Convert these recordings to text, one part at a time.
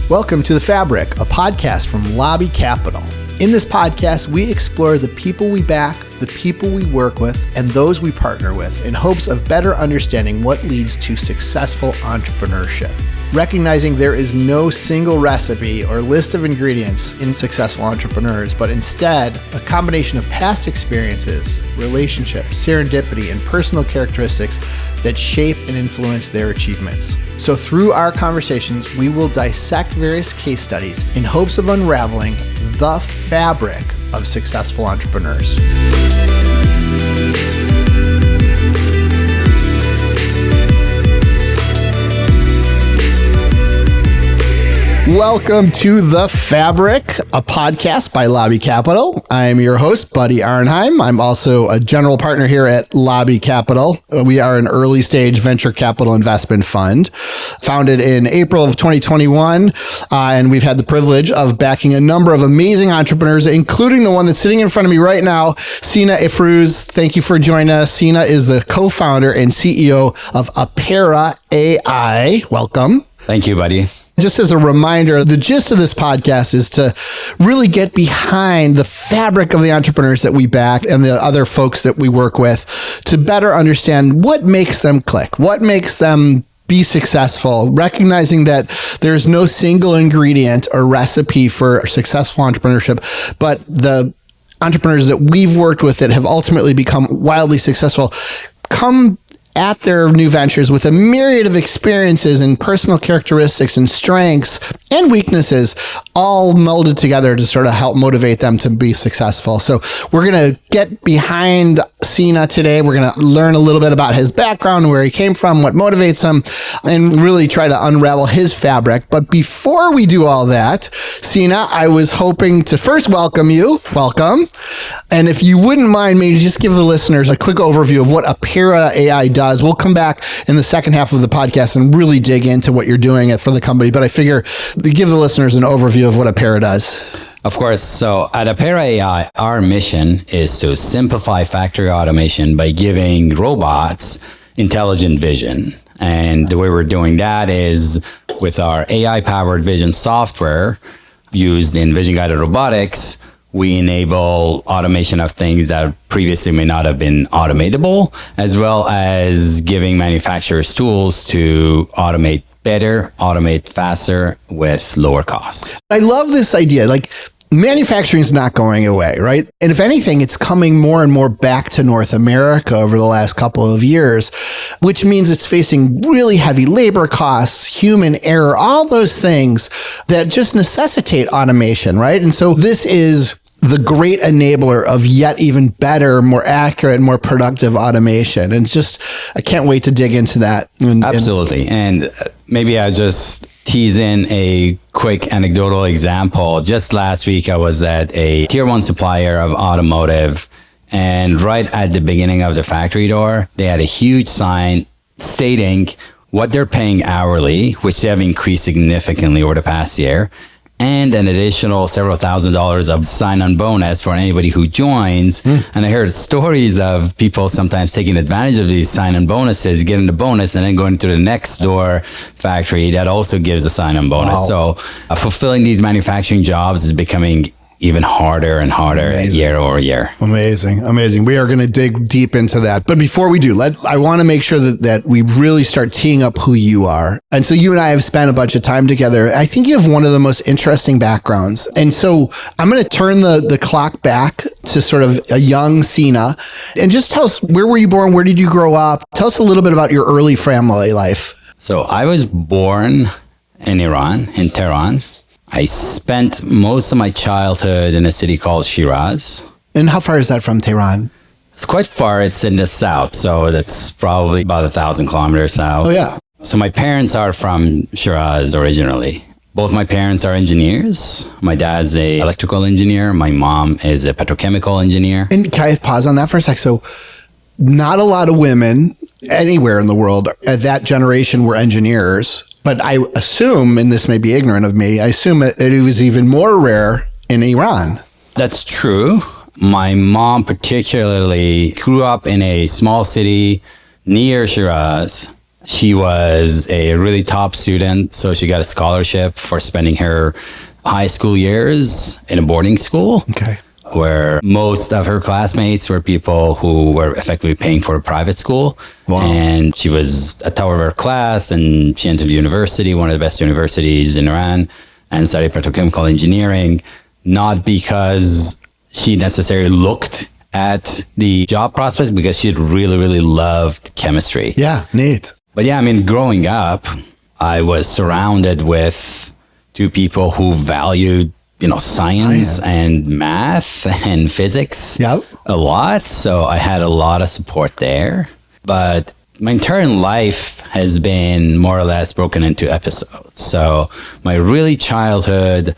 Welcome to The Fabric, a podcast from Lobby Capital. In this podcast, we explore the people we back, the people we work with, and those we partner with in hopes of better understanding what leads to successful entrepreneurship. Recognizing there is no single recipe or list of ingredients in successful entrepreneurs, but instead a combination of past experiences, relationships, serendipity, and personal characteristics that shape and influence their achievements. So through our conversations, we will dissect various case studies in hopes of unraveling the fabric of successful entrepreneurs. Welcome to The Fabric, a podcast by Lobby Capital. I am your host, Buddy Arnheim. I'm also a general partner here at Lobby Capital. We are an early stage venture capital investment fund founded in April of 2021. And we've had the privilege of backing a number of amazing entrepreneurs, including the one that's sitting in front of me right now, Sina Afrooze. Thank you for joining us. Sina is the co-founder and CEO of Apera AI. Welcome. Thank you, buddy. Just as a reminder, the gist of this podcast is to really get behind the fabric of the entrepreneurs that we back and the other folks that we work with to better understand what makes them click, what makes them be successful, recognizing that there's no single ingredient or recipe for successful entrepreneurship, but the entrepreneurs that we've worked with that have ultimately become wildly successful come at their new ventures with a myriad of experiences and personal characteristics and strengths and weaknesses all melded together to sort of help motivate them to be successful. So we're going to get behind Sina today. We're going to learn a little bit about his background, where he came from, what motivates him, and really try to unravel his fabric. But before we do all that, Sina, I was hoping to first welcome you. Welcome. And if you wouldn't mind, maybe just give the listeners a quick overview of what Apera AI does. We'll come back in the second half of the podcast and really dig into what you're doing for the company. But I figure to give the listeners an overview of what Apera does. Of course. So at Apera AI, our mission is to simplify factory automation by giving robots intelligent vision. And the way we're doing that is with our AI-powered vision software used in vision-guided robotics. We enable automation of things that previously may not have been automatable, as well as giving manufacturers tools to automate better, automate faster with lower costs. I love this idea. Like, manufacturing is not going away, right? And if anything, it's coming more and more back to North America over the last couple of years, which means it's facing really heavy labor costs, human error, all those things that just necessitate automation, right? And so this is the great enabler of yet even better, more accurate, more productive automation. And just, I can't wait to dig into that. Absolutely. And maybe I'll just tease in a quick anecdotal example. Just last week, I was at a tier one supplier of automotive, and right at the beginning of the factory door, they had a huge sign stating what they're paying hourly, which they have increased significantly over the past year, and an additional several $1,000s of sign-on bonus for anybody who joins. And I heard stories of people sometimes taking advantage of these sign-on bonuses, getting the bonus, and then going to the next door factory that also gives a sign-on bonus. Wow. So fulfilling these manufacturing jobs is becoming even harder and harder year over year. Amazing. We are going to dig deep into that. But before we do, I want to make sure that we really start teeing up who you are. And so you and I have spent a bunch of time together. I think you have one of the most interesting backgrounds. And so I'm going to turn the clock back to sort of a young Sina and just tell us, where were you born? Where did you grow up? Tell us a little bit about your early family life. So I was born in Iran, in Tehran. I spent most of my childhood in a city called Shiraz. And how far is that from Tehran? It's quite far. It's in the south, so that's probably about 1,000 kilometers south. Oh, yeah. So my parents are from Shiraz originally. Both my parents are engineers. My dad's an electrical engineer. My mom is a petrochemical engineer. And can I pause on that for a sec? So not a lot of women anywhere in the world at that generation were engineers. But I assume, and this may be ignorant of me, I assume that it was even more rare in Iran. That's true. My mom particularly grew up in a small city near Shiraz. She was a really top student, so she got a scholarship for spending her high school years in a boarding school. Okay. Where most of her classmates were people who were effectively paying for a private school. Wow. And she was a top of her class, and she entered university, one of the best universities in Iran, and studied petrochemical engineering, not because she necessarily looked at the job prospects, because she really, really loved chemistry. Yeah, neat. But yeah, I mean, growing up, I was surrounded with two people who valued science and math and physics a lot. So I had a lot of support there. But my entire life has been more or less broken into episodes. So my really childhood,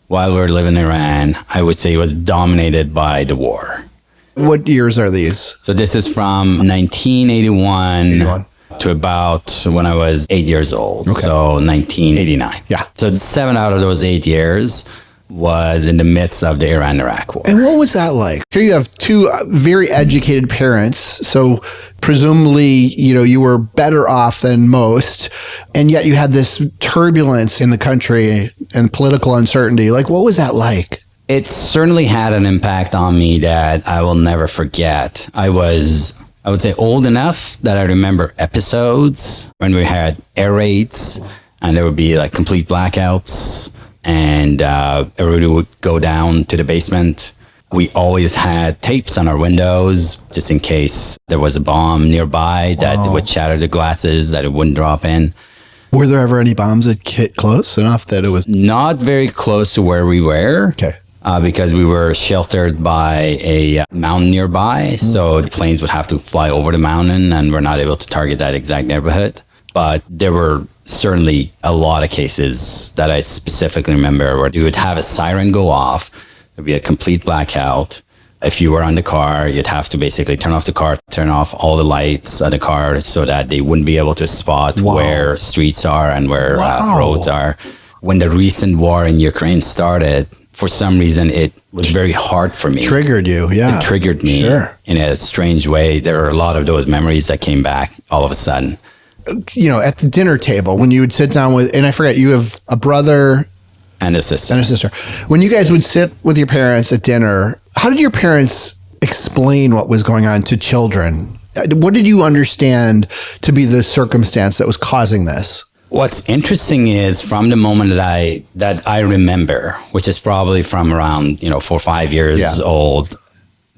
while we were living in Iran, I would say was dominated by the war. What years are these? So this is from 1981 to about when I was 8 years old. Okay. So 1989. Yeah. So 7 out of those 8 years was in the midst of the Iran-Iraq war. And what was that like? Here you have two very educated parents. So presumably, you were better off than most. And yet you had this turbulence in the country and political uncertainty. Like, what was that like? It certainly had an impact on me that I will never forget. I would say old enough that I remember episodes when we had air raids and there would be like complete blackouts. And everybody would go down to the basement. We always had tapes on our windows just in case there was a bomb nearby that would shatter the glasses, that it wouldn't drop in. Were there ever any bombs that hit close enough that it was... Not very close to where we were. Okay. Because we were sheltered by a mountain nearby. So the planes would have to fly over the mountain and we're not able to target that exact neighborhood. But there were certainly a lot of cases that I specifically remember where you would have a siren go off. There'd be a complete blackout. If you were on the car, you'd have to basically turn off the car, turn off all the lights on the car so that they wouldn't be able to spot where streets are and where roads are. When the recent war in Ukraine started, for some reason, it was very hard for me. Triggered you, yeah. It triggered me in a strange way. There are a lot of those memories that came back all of a sudden. At the dinner table, when you would sit down with, and I forget, you have a brother and a sister. When you guys would sit with your parents at dinner, how did your parents explain what was going on to children? What did you understand to be the circumstance that was causing this? What's interesting is from the moment that I remember, which is probably from around 4 or 5 years old,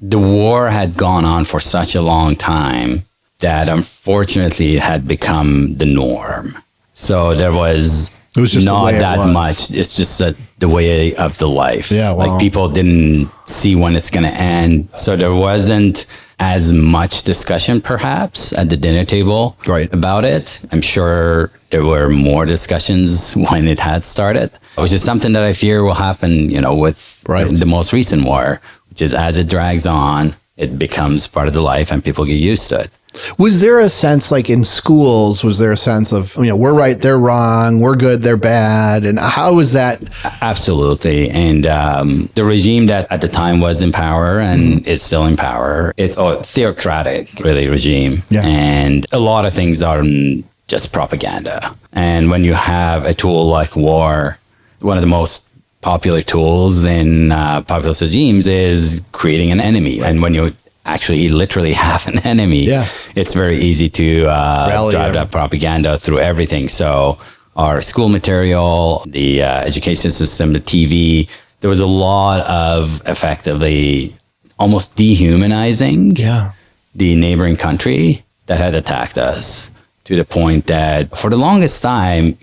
the war had gone on for such a long time that unfortunately had become the norm. So there was just not that much. It's just the way of the life. Yeah, wow. Like people didn't see when it's going to end. So there wasn't as much discussion perhaps at the dinner table about it. I'm sure there were more discussions when it had started, which is something that I fear will happen, with the most recent war, which is as it drags on, it becomes part of the life and people get used to it. Was there a sense, like in schools, was there a sense of, we're right, they're wrong, we're good, they're bad? And how was that? Absolutely. And the regime that at the time was in power and is still in power, it's a theocratic, really, regime. Yeah. And a lot of things are just propaganda. And when you have a tool like war, one of the most popular tools in populist regimes is creating an enemy. And when you actually literally have an enemy, it's very easy to drive that propaganda through everything. So our school material, the education system, the TV, there was a lot of effectively almost dehumanizing the neighboring country that had attacked us, to the point that for the longest time,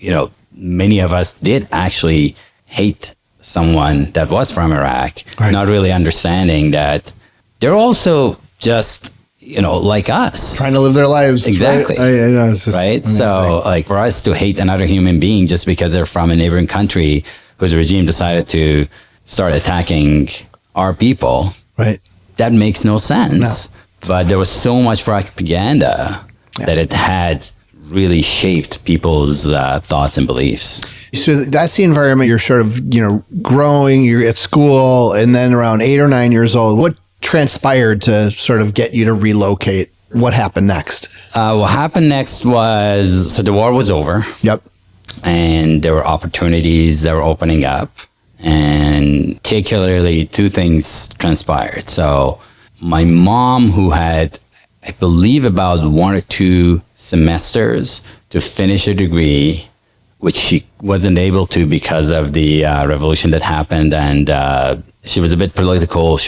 many of us did actually hate someone that was from Iraq, not really understanding that they're also just, like us. Trying to live their lives. Exactly. It's just right? amazing. So, for us to hate another human being just because they're from a neighboring country whose regime decided to start attacking our people, that makes no sense. No. But there was so much propaganda that it had really shaped people's thoughts and beliefs. So that's the environment you're sort of, growing, you're at school, and then around 8 or 9 years old, what transpired to sort of get you to relocate? what happened next? What happened next was, so the war was over. Yep. And there were opportunities that were opening up. And particularly two things transpired. So my mom, who had, I believe, about 1 or 2 semesters to finish a degree, which she wasn't able to because of the revolution that happened. And she was a bit political.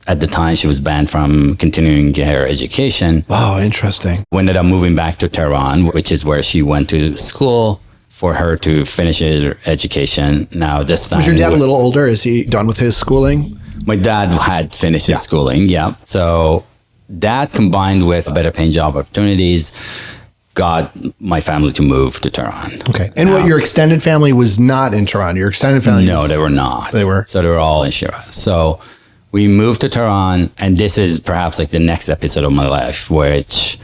At the time, she was banned from continuing her education. Oh, interesting. We ended up moving back to Tehran, which is where she went to school for her to finish her education. Now, this time... Was your dad a little older? Is he done with his schooling? My dad had finished his schooling, yeah. So that combined with better paying job opportunities got my family to move to Tehran. Okay. And what, your extended family was not in Tehran? Your extended family? No, they were not. They were? So they were all in Shiraz. So we moved to Tehran, and this is perhaps like the next episode of my life, which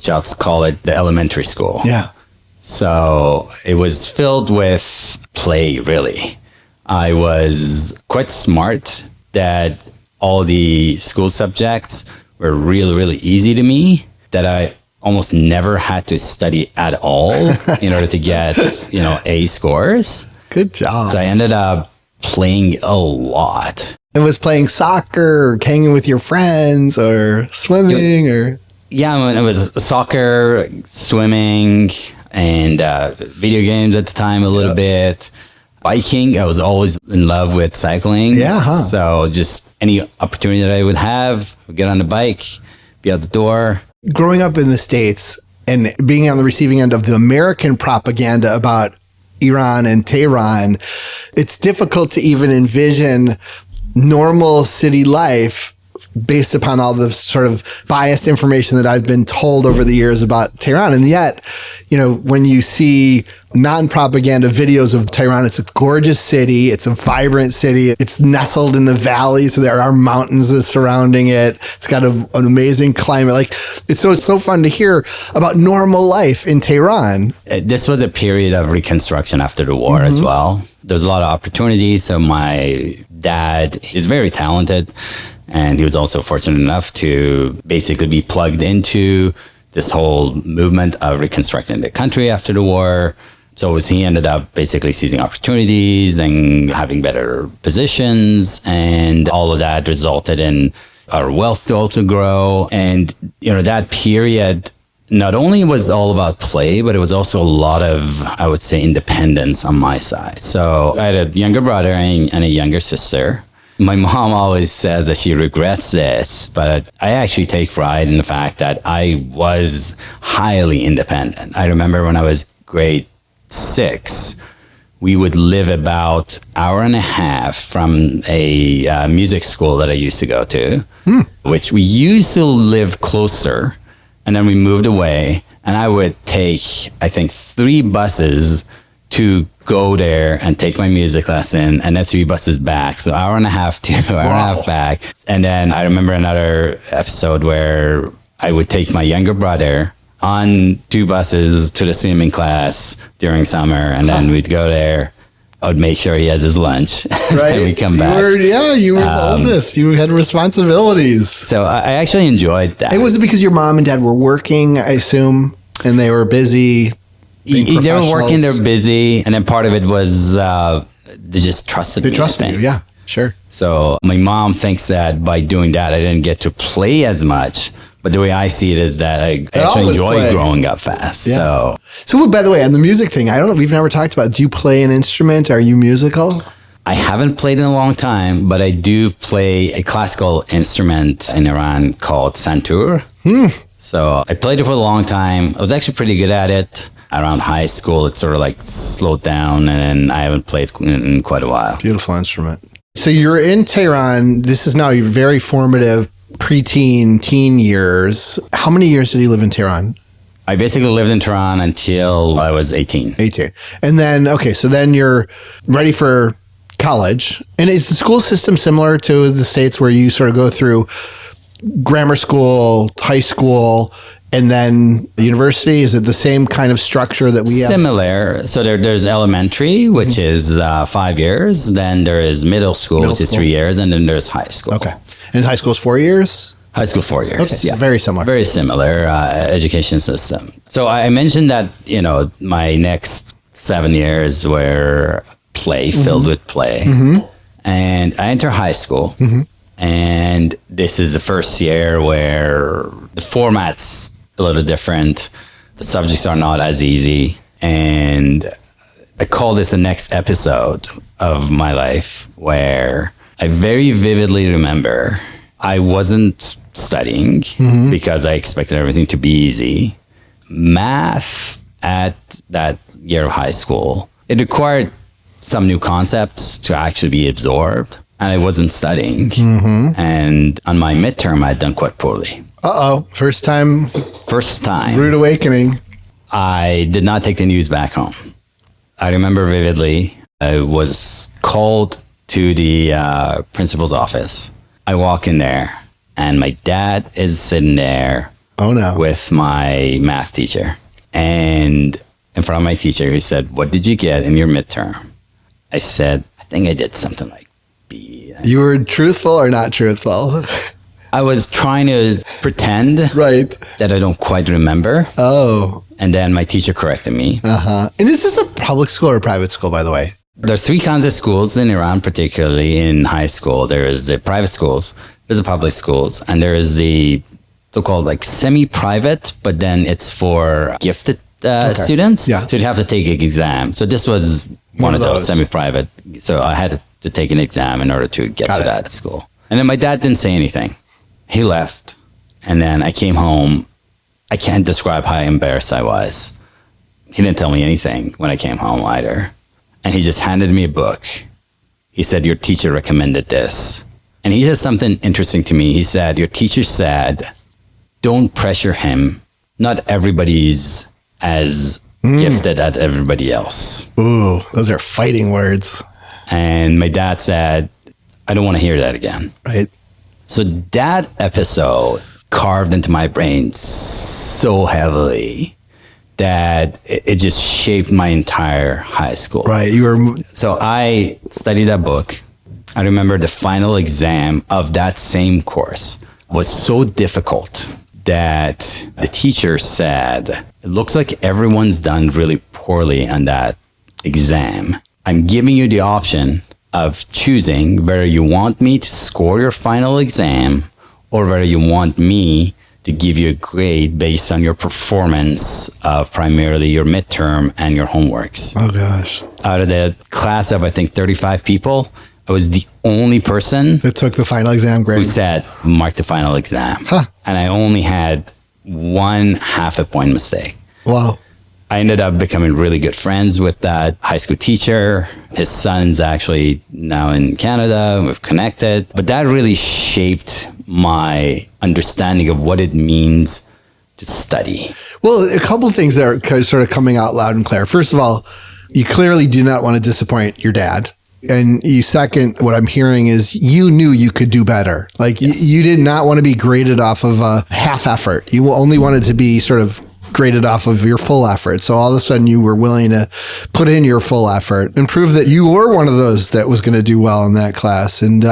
I'll call it the elementary school. Yeah. So it was filled with play, really. I was quite smart that all the school subjects were really, really easy to me, that I almost never had to study at all in order to get, A scores. Good job. So I ended up playing a lot. And was playing soccer or hanging with your friends or swimming or... Yeah, it was soccer, swimming, and video games at the time a little bit. Biking, I was always in love with cycling. Yeah, huh? So just any opportunity that I would have, get on the bike, be out the door. Growing up in the States and being on the receiving end of the American propaganda about Iran and Tehran, it's difficult to even envision normal city life based upon all the sort of biased information that I've been told over the years about Tehran. And yet, when you see non-propaganda videos of Tehran, it's a gorgeous city. It's a vibrant city. It's nestled in the valley, so there are mountains surrounding it. It's got an amazing climate. It's so fun to hear about normal life in Tehran. This was a period of reconstruction after the war as well. There was a lot of opportunities. So my dad is very talented. And he was also fortunate enough to basically be plugged into this whole movement of reconstructing the country after the war. So he ended up basically seizing opportunities and having better positions. And all of that resulted in our wealth to also grow. And, that period not only was all about play, but it was also a lot of, I would say, independence on my side. So I had a younger brother and a younger sister. My mom always says that she regrets this, but I actually take pride in the fact that I was highly independent. I remember when I was grade 6, we would live about an hour and a half from a music school that I used to go to, which we used to live closer, and then we moved away, and I would take, I think, 3 buses to go there and take my music lesson, and then 3 buses back. So hour and a half to hour and a half back. And then I remember another episode where I would take my younger brother on 2 buses to the swimming class during summer, and then we'd go there. I would make sure he has his lunch. Right. And we'd come back. You were the oldest. You had responsibilities. So I actually enjoyed that. And was it because your mom and dad were working, I assume, and they were busy? They were working, they're busy, and then part of it was they just trusted me. They trusted you, yeah, sure. So my mom thinks that by doing that, I didn't get to play as much. But the way I see it is that I actually enjoy growing up fast. Yeah. So, by the way, on the music thing, I don't know, we've never talked about, do you play an instrument? Are you musical? I haven't played in a long time, but I do play a classical instrument in Iran called santur. So I played it for a long time. I was actually pretty good at it. Around high school, it sort of slowed down, and I haven't played in quite a while. Beautiful instrument. So you're in Tehran. This is now your very formative preteen, teen years. How many years did you live in Tehran? I basically lived in Tehran until I was 18. 18. And then, so then you're ready for college. And is the school system similar to the States where you sort of go through grammar school, high school, and then university? Is it the same kind of structure that we have? Similar. So there's elementary, which is 5 years. Then there is middle school, which is 3 years. And then there's high school. Okay. And high school is 4 years? High school 4 years. Okay, so very similar. Very similar education system. So I mentioned that, my next 7 years were filled with play. And I enter high school. And this is the first year where the format's a little different. The subjects are not as easy. And I call this the next episode of my life, where I very vividly remember I wasn't studying because I expected everything to be easy. Math at that year of high school, it required some new concepts to actually be absorbed. And I wasn't studying. And on my midterm, I'd done quite poorly. First time. Rude awakening. I did not take the news back home. I remember vividly, I was called to the principal's office. I walk in there, and my dad is sitting there with my math teacher. And in front of my teacher, he said, "What did you get in your midterm?" I said, "I think I did something like B." You were truthful or not truthful? I was trying to pretend that I don't quite remember. And then my teacher corrected me. And is this a public school or a private school, by the way? There's 3 kinds of schools in Iran, particularly in high school. There is the private schools, there's the public schools, and there is the so-called like semi-private, but then it's for gifted students. Yeah. So you'd have to take an exam. So this was one of those semi-private. So I had to take an exam in order to get to that school. And then my dad didn't say anything. He left. And then I came home. I can't describe how embarrassed I was. He didn't tell me anything when I came home either. And he just handed me a book. He said, "Your teacher recommended this." And he said something interesting to me. He said, "Your teacher said, don't pressure him. Not everybody's as gifted as everybody else." Ooh, those are fighting words. And my dad said, "I don't want to hear that again." Right. So that episode carved into my brain so heavily that it just shaped my entire high school. Right. So I studied that book. I remember the final exam of that same course was so difficult that the teacher said, "It looks like everyone's done really poorly on that exam. I'm giving you the option of choosing whether you want me to score your final exam or whether you want me to give you a grade based on your performance of primarily your midterm and your homeworks." Oh, gosh. Out of the class of, I think, 35 people, I was the only person that took the final exam grade. Who said, "Mark the final exam." And I only had 1/2 a point mistake. Wow. I ended up becoming really good friends with that high school teacher. His son's actually now in Canada. We've connected. But that really shaped my understanding of what it means to study. Well, a couple of things that are sort of coming out loud and clear. First of all, you clearly do not want to disappoint your dad. And second, what I'm hearing is you knew you could do better. Like you did not want to be graded off of a half effort. You only wanted to be sort of graded off of your full effort. So all of a sudden you were willing to put in your full effort and prove that you were one of those that was going to do well in that class. And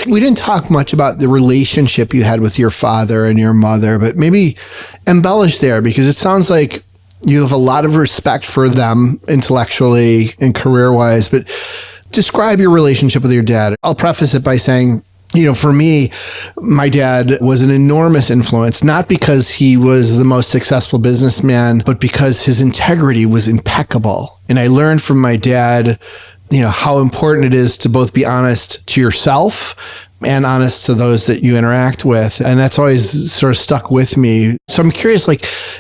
we didn't talk much about the relationship you had with your father and your mother, but maybe embellish there, because it sounds like you have a lot of respect for them intellectually and career-wise, but describe your relationship with your dad. I'll preface it by saying, for me, my dad was an enormous influence, not because he was the most successful businessman, but because his integrity was impeccable. And I learned from my dad, how important it is to both be honest to yourself and honest to those that you interact with. And that's always sort of stuck with me. So I'm curious,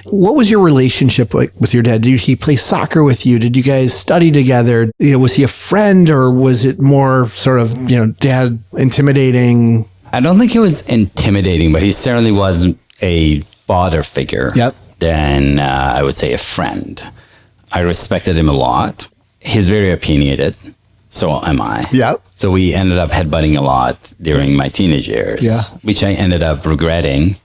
what was your relationship like with your dad? Did he play soccer with you? Did you guys study together? Was he a friend, or was it more sort of, dad intimidating? I don't think he was intimidating, but he certainly was a father figure. Yep. Than I would say a friend. I respected him a lot. He's very opinionated. So am I. Yeah. So we ended up headbutting a lot during my teenage years, which I ended up regretting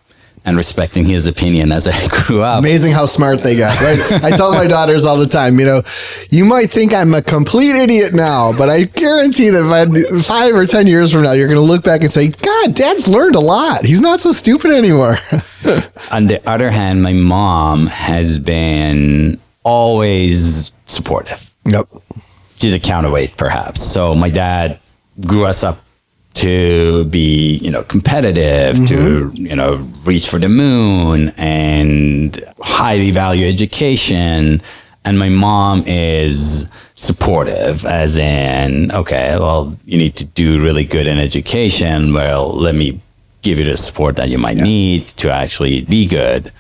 and respecting his opinion as I grew up. Amazing how smart they got, right? I tell my daughters all the time, you might think I'm a complete idiot now, but I guarantee that 5 or 10 years from now, you're going to look back and say, God, Dad's learned a lot. He's not so stupid anymore. On the other hand, my mom has been always supportive. Yep. She's a counterweight, perhaps. So my dad grew us up to be, competitive, to, reach for the moon and highly value education. And my mom is supportive, as in, okay, well, you need to do really good in education. Well, let me give you the support that you might need to actually be good.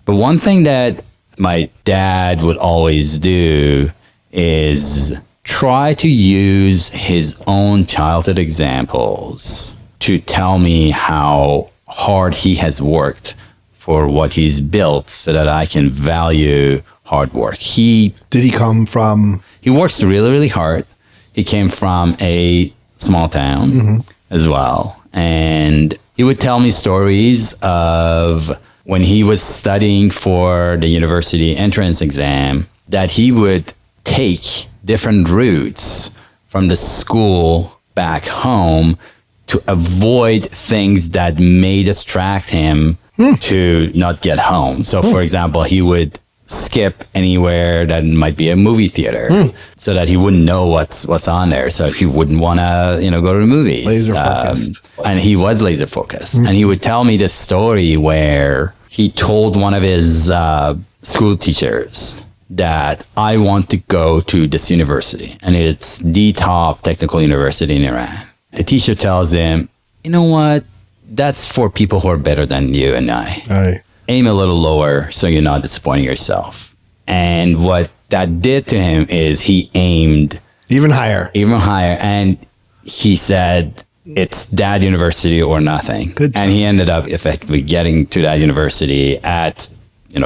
But one thing that my dad would always do is try to use his own childhood examples to tell me how hard he has worked for what he's built so that I can value hard work. Did he come from? He works really, really hard. He came from a small town as well. And he would tell me stories of when he was studying for the university entrance exam that he would take different routes from the school back home to avoid things that may distract him to not get home. So, for example, he would skip anywhere that might be a movie theater so that he wouldn't know what's on there. So he wouldn't want to, go to the movies. Laser focused. And he was laser focused. And he would tell me this story where he told one of his school teachers that I want to go to this university, and it's the top technical university in Iran. The teacher tells him, you know what? That's for people who are better than you and I. Aye. Aim a little lower so you're not disappointing yourself. And what that did to him is he aimed even higher. And he said, it's that university or nothing. Good. And he ended up effectively getting to that university at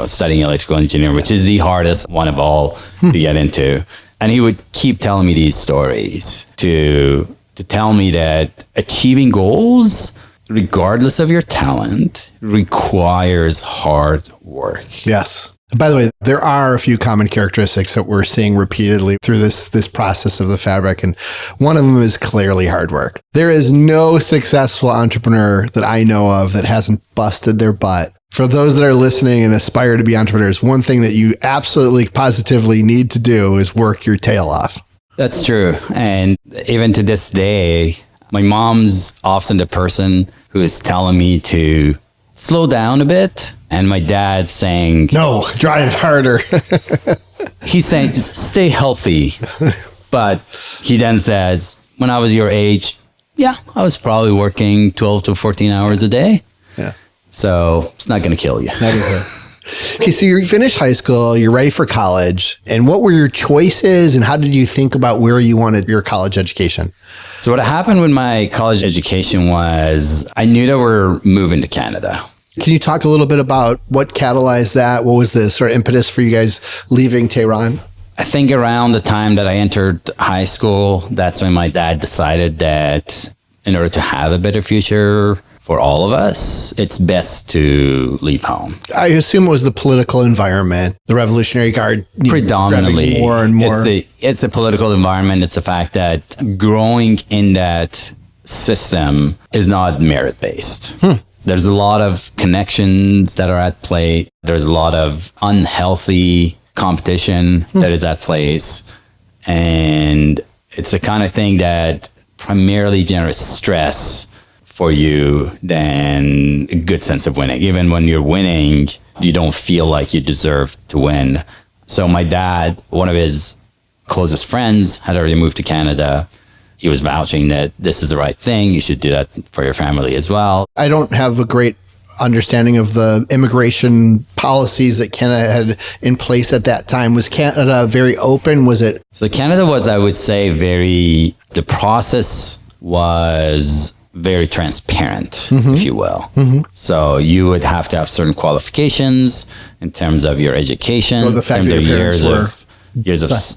studying electrical engineering, which is the hardest one of all to get into. And he would keep telling me these stories to tell me that achieving goals, regardless of your talent, requires hard work. Yes. By the way, there are a few common characteristics that we're seeing repeatedly through this process of the fabric, and one of them is clearly hard work. There is no successful entrepreneur that I know of that hasn't busted their butt. For those that are listening and aspire to be entrepreneurs, one thing that you absolutely positively need to do is work your tail off. That's true. And even to this day, my mom's often the person who is telling me to slow down a bit. And my dad's saying, no, drive harder. He's saying, just stay healthy. But he then says, when I was your age, I was probably working 12 to 14 hours a day. Yeah. So it's not going to kill you. Okay, so you finished high school, you're ready for college. And what were your choices and how did you think about where you wanted your college education? So what happened with my college education was I knew that we're moving to Canada. Can you talk a little bit about what catalyzed that? What was the sort of impetus for you guys leaving Tehran? I think around the time that I entered high school, that's when my dad decided that in order to have a better future for all of us, it's best to leave home. I assume it was the political environment, the Revolutionary Guard. Predominantly. More and more. It's a political environment. It's the fact that growing in that system is not merit-based. There's a lot of connections that are at play. There's a lot of unhealthy competition that is at place. And it's the kind of thing that primarily generates stress for you than a good sense of winning. Even when you're winning, you don't feel like you deserve to win. So my dad, one of his closest friends, had already moved to Canada. He was vouching that this is the right thing. You should do that for your family as well. I don't have a great understanding of the immigration policies that Canada had in place at that time. Was Canada very open? Was it? So Canada was, I would say, the process was very transparent, if you will. So you would have to have certain qualifications in terms of your education. So the fact that your parents were...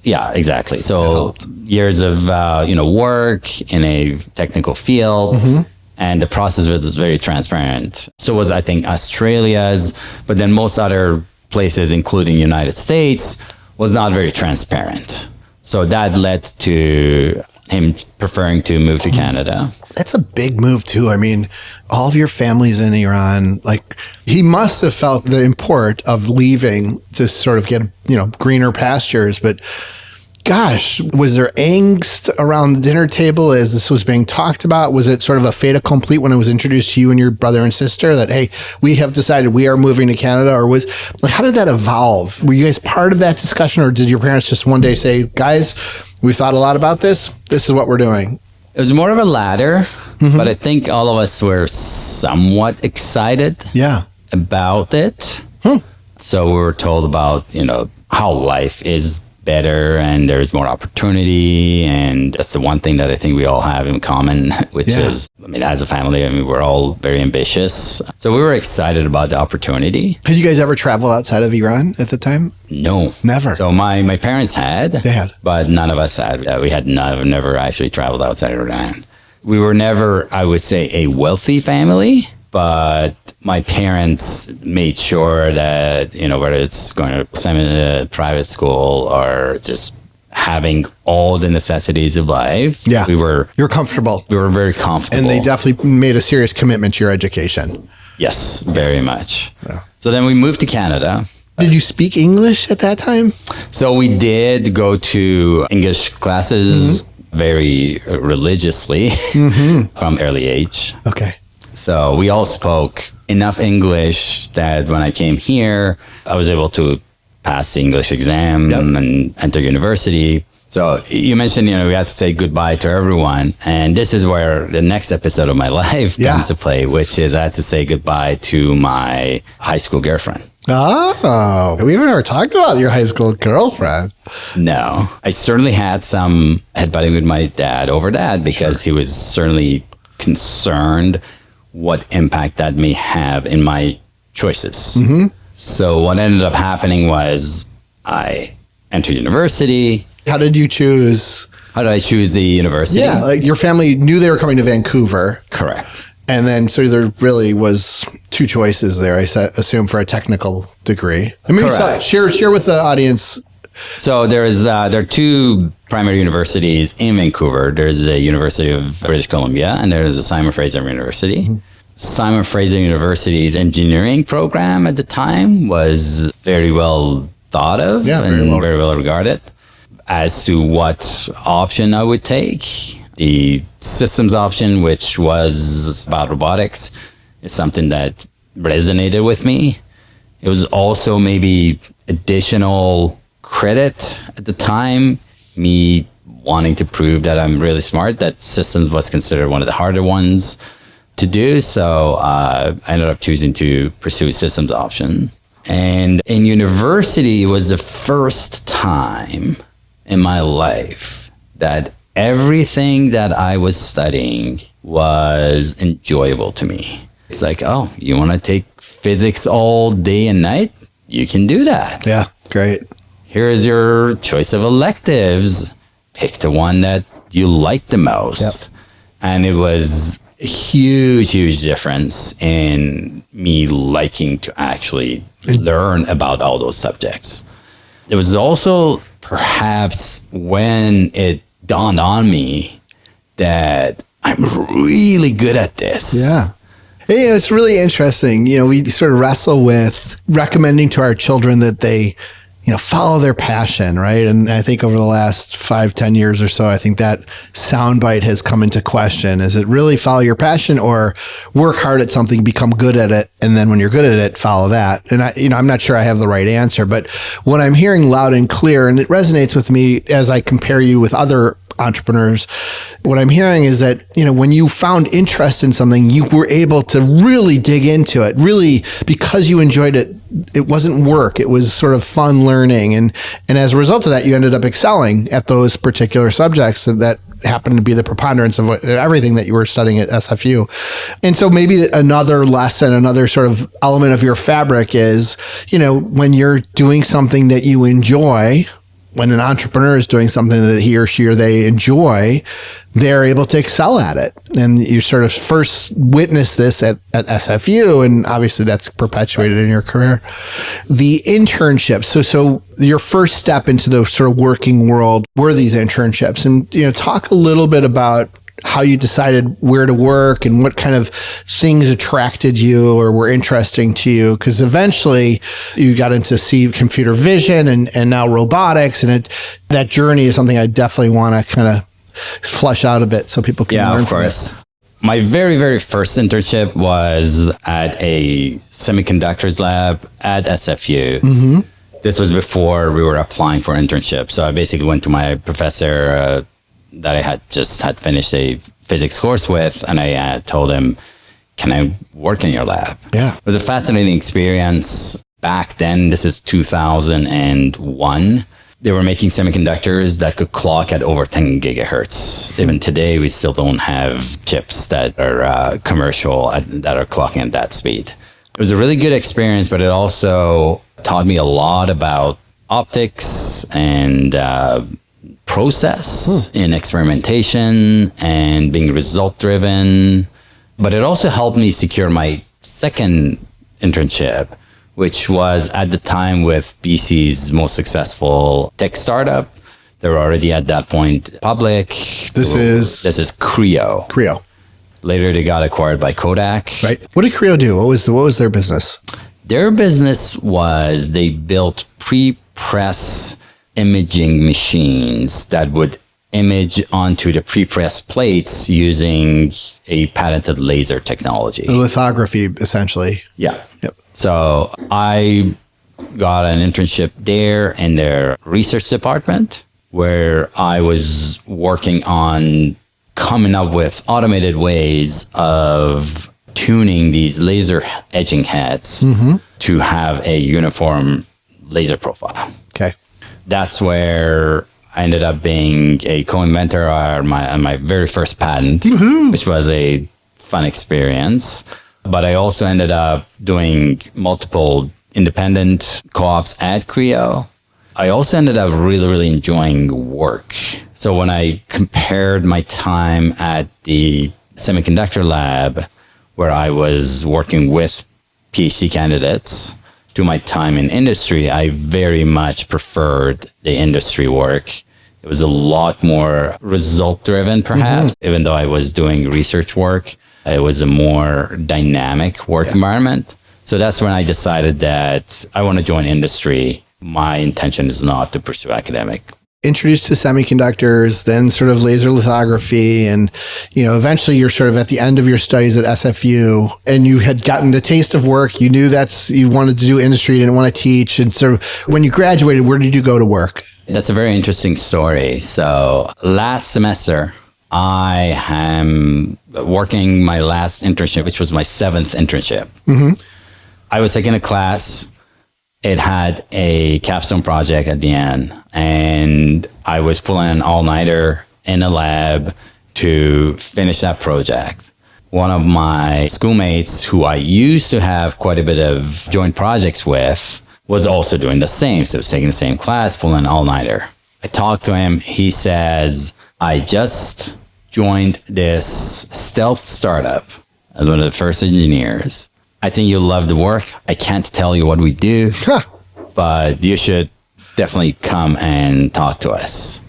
Yeah, exactly. So years of, work in a technical field. And the process was very transparent. So was, I think, Australia's, but then most other places, including United States, was not very transparent. So that led to him preferring to move to Canada. That's a big move too. I mean, all of your family's in Iran. Like, he must have felt the import of leaving to sort of get, greener pastures. But gosh, was there angst around the dinner table as this was being talked about? Was it sort of a fait accompli when it was introduced to you and your brother and sister that, hey, we have decided we are moving to Canada? Or how did that evolve? Were you guys part of that discussion, or did your parents just one day say, guys, we thought a lot about this. This is what we're doing? It was more of a ladder, but I think all of us were somewhat excited about it. So we were told about, how life is better and there's more opportunity. And that's the one thing that I think we all have in common, which is, as a family, we're all very ambitious. So we were excited about the opportunity. Had you guys ever traveled outside of Iran at the time? No. Never. So my parents had. They had. But none of us had. We had never actually traveled outside of Iran. We were never, I would say, a wealthy family, but my parents made sure that, whether it's going to send me to private school or just having all the necessities of life. Yeah. You're comfortable. We were very comfortable. And they definitely made a serious commitment to your education. Yes, very much. Yeah. So then we moved to Canada. Did you speak English at that time? So we did go to English classes very religiously from early age. Okay. So we all spoke enough English that when I came here, I was able to pass the English exam and enter university. So you mentioned, we had to say goodbye to everyone. And this is where the next episode of my life comes to play, which is I had to say goodbye to my high school girlfriend. Oh, we've never talked about your high school girlfriend. No, I certainly had some headbutting with my dad over that because he was certainly concerned what impact that may have in my choices. So what ended up happening was I entered university. How did you choose? How did I choose the university? Yeah, like your family knew they were coming to Vancouver. Correct. And then, so there really was two choices there, I assume, for a technical degree. I mean, share with the audience. So there are two primary universities in Vancouver. There's the University of British Columbia, and there's the Simon Fraser University. Simon Fraser University's engineering program at the time was very well thought of and very well regarded. As to what option I would take, the systems option, which was about robotics, is something that resonated with me. It was also maybe additional credit at the time, me wanting to prove that I'm really smart, that systems was considered one of the harder ones to do. So I ended up choosing to pursue systems option. And in university, it was the first time in my life that everything that I was studying was enjoyable to me. It's like, oh, you want to take physics all day and night? You can do that. Yeah, great. Here's your choice of electives. Pick the one that you like the most. And it was a huge, huge difference in me liking to actually learn about all those subjects. It was also perhaps when it dawned on me that I'm really good at this. Yeah. It's really interesting. We sort of wrestle with recommending to our children that they, follow their passion, right? And I think over the last 5-10 years or so, I think that soundbite has come into question. Is it really follow your passion or work hard at something, become good at it, and then when you're good at it, follow that? And I'm not sure I have the right answer, but what I'm hearing loud and clear, and it resonates with me as I compare you with other entrepreneurs, what I'm hearing is that, when you found interest in something, you were able to really dig into it, really, because you enjoyed it. It wasn't work. It was sort of fun learning. And as a result of that, you ended up excelling at those particular subjects that happened to be the preponderance of everything that you were studying at SFU. And so maybe another lesson, another sort of element of your fabric is, when you're doing something that you enjoy, when an entrepreneur is doing something that he or she or they enjoy, they're able to excel at it. And you sort of first witnessed this at SFU, and obviously that's perpetuated in your career. The internships. So your first step into the sort of working world were these internships. And, talk a little bit about how you decided where to work and what kind of things attracted you or were interesting to you. Because eventually you got into computer vision and now robotics. And that journey is something I definitely want to kind of flesh out a bit so people can learn of course. From it. My very, very first internship was at a semiconductors lab at SFU. Mm-hmm. This was before we were applying for internships. So I basically went to my professor that I had finished a physics course with, and I told him, can I work in your lab? Yeah. It was a fascinating experience. Back then, this is 2001. They were making semiconductors that could clock at over 10 gigahertz. Even today, we still don't have chips that are commercial that are clocking at that speed. It was a really good experience, but it also taught me a lot about optics and process in experimentation and being result driven. But it also helped me secure my second internship, which was at the time with BC's most successful tech startup. They were already at that point public. This is Creo. Creo. Later they got acquired by Kodak. Right. What did Creo do? What was their business? Their business was they built pre-press imaging machines that would image onto the pre-pressed plates using a patented laser technology. The lithography, essentially. Yeah. Yep. So I got an internship there in their research department, where I was working on coming up with automated ways of tuning these laser etching heads to have a uniform laser profile. Okay. That's where I ended up being a co-inventor on my very first patent, which was a fun experience. But I also ended up doing multiple independent co-ops at Creo. I also ended up really, really enjoying work. So when I compared my time at the semiconductor lab, where I was working with PhD candidates, to my time in industry, I very much preferred the industry work. It was a lot more result driven, perhaps, even though I was doing research work. It was a more dynamic work environment. So that's when I decided that I want to join industry. My intention is not to pursue academic. Introduced to semiconductors, then sort of laser lithography, and eventually you're sort of at the end of your studies at SFU, and you had gotten the taste of work. You knew you wanted to do industry, you didn't want to teach, and sort of when you graduated, where did you go to work? That's a very interesting story. So last semester, I am working my last internship, which was my 7th internship. I was taking a class. It had a capstone project at the end, and I was pulling an all-nighter in a lab to finish that project. One of my schoolmates, who I used to have quite a bit of joint projects with, was also doing the same. So I was taking the same class, pulling an all-nighter. I talked to him. He says, I just joined this stealth startup as one of the first engineers. I think you'll love the work. I can't tell you what we do, but you should definitely come and talk to us.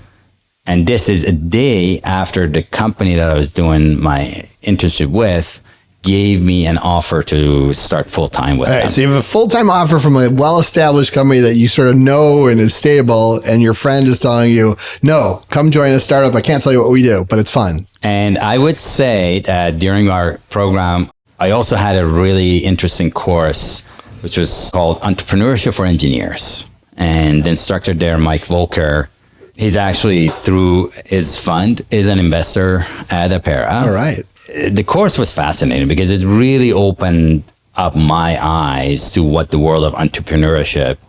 And this is a day after the company that I was doing my internship with gave me an offer to start full-time with them. All right, so you have a full-time offer from a well-established company that you sort of know and is stable, and your friend is telling you, no, come join a startup. I can't tell you what we do, but it's fun. And I would say that during our program, I also had a really interesting course, which was called Entrepreneurship for Engineers. And the instructor there, Mike Volker, he's actually, through his fund, is an investor at Apera. All right. The course was fascinating because it really opened up my eyes to what the world of entrepreneurship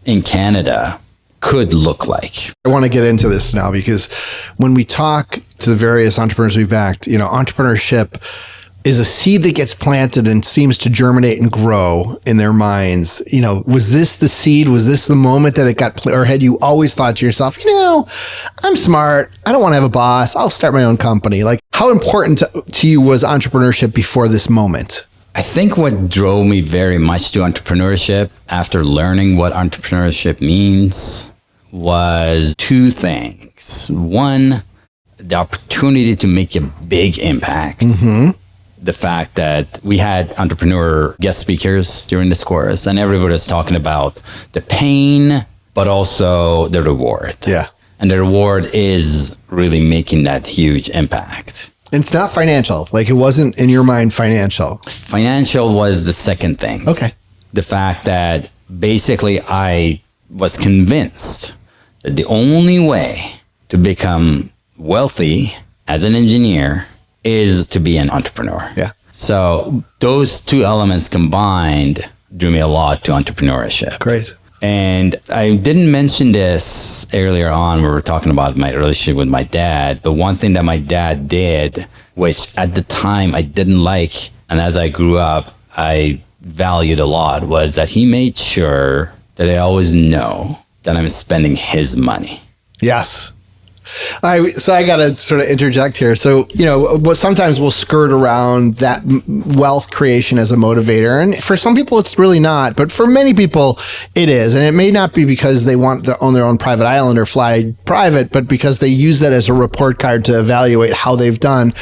in Canada could look like. I want to get into this now because when we talk to the various entrepreneurs we've backed, entrepreneurship is a seed that gets planted and seems to germinate and grow in their minds. Was this the seed? Was this the moment that it got, or had you always thought to yourself, I'm smart. I don't want to have a boss. I'll start my own company. Like, how important to you was entrepreneurship before this moment? I think what drove me very much to entrepreneurship after learning what entrepreneurship means was two things. One, the opportunity to make a big impact. Mm-hmm. The fact that we had entrepreneur guest speakers during this course, and everybody was talking about the pain, but also the reward. Yeah. And the reward is really making that huge impact. And it's not financial. Like, it wasn't in your mind financial. Financial was the second thing. Okay. The fact that basically I was convinced that the only way to become wealthy as an engineer is to be an entrepreneur. Yeah. So those two elements combined drew me a lot to entrepreneurship. Great. And I didn't mention this earlier on when we were talking about my relationship with my dad, but one thing that my dad did, which at the time I didn't like, and as I grew up, I valued a lot, was that he made sure that I always know that I'm spending his money. Yes. So I got to sort of interject here. So, sometimes we'll skirt around that wealth creation as a motivator. And for some people, it's really not. But for many people, it is. And it may not be because they want to own their own private island or fly private, but because they use that as a report card to evaluate how they've done.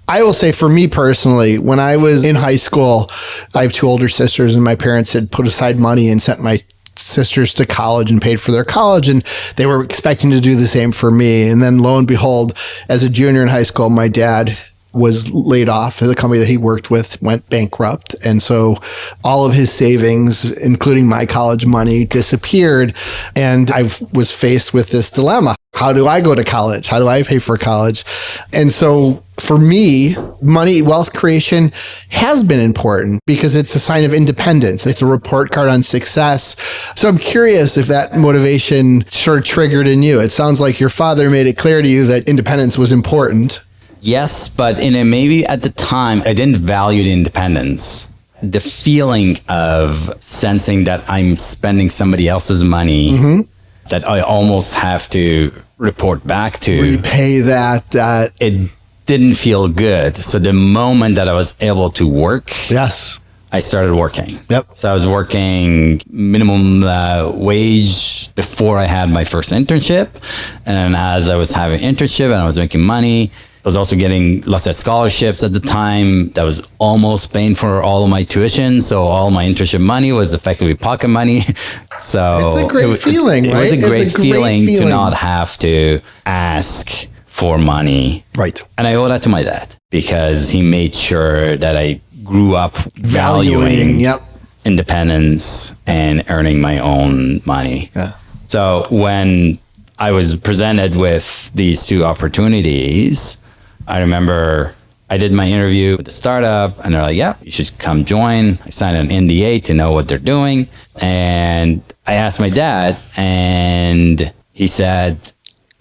I will say for me personally, when I was in high school, I have two older sisters, and my parents had put aside money and sent my sisters to college and paid for their college, and they were expecting to do the same for me. And then lo and behold, as a junior in high school, my dad was laid off. The company that he worked with went bankrupt. And so all of his savings, including my college money, disappeared. And I was faced with this dilemma. How do I go to college? How do I pay for college? And so for me, money, wealth creation has been important because it's a sign of independence. It's a report card on success. So I'm curious if that motivation sort of triggered in you. It sounds like your father made it clear to you that independence was important. Yes, but maybe at the time, I didn't value the independence. The feeling of sensing that I'm spending somebody else's money, mm-hmm. that I almost have to report back to. Repay that. It didn't feel good. So the moment that I was able to work, yes, I started working. Yep. So I was working minimum wage before I had my first internship. And as I was having internship and I was making money, I was also getting lots of scholarships at the time that was almost paying for all of my tuition. So all my internship money was effectively pocket money. So it's a great feeling, right? It was a great feeling to not have to ask for money. Right. And I owe that to my dad because he made sure that I grew up valuing yep. independence and earning my own money. Yeah. So when I was presented with these two opportunities, I remember I did my interview with the startup and they're like, yeah, you should come join. I signed an NDA to know what they're doing. And I asked my dad and he said,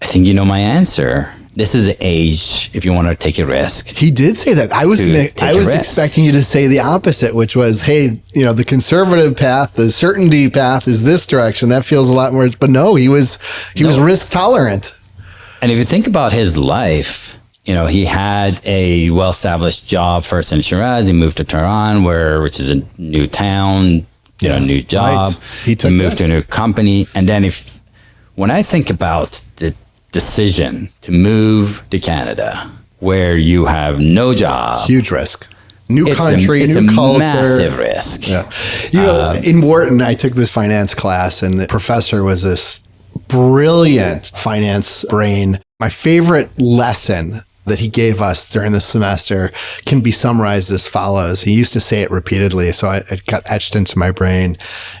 I think you know my answer. This is the age if you want to take a risk. He did say that. I was expecting you to say the opposite, which was, hey, the conservative path, the certainty path is this direction. That feels a lot more, but no, he was risk tolerant. And if you think about his life, he had a well-established job first in Shiraz. He moved to Tehran, which is a new town, a new job. Right. He moved to a new company. And then when I think about the decision to move to Canada, where you have no job, huge risk, new country, it's new a culture, massive risk. Yeah. In Wharton, I took this finance class, and the professor was this brilliant finance brain. My favorite lesson that he gave us during the semester can be summarized as follows. He used to say it repeatedly, so it got etched into my brain.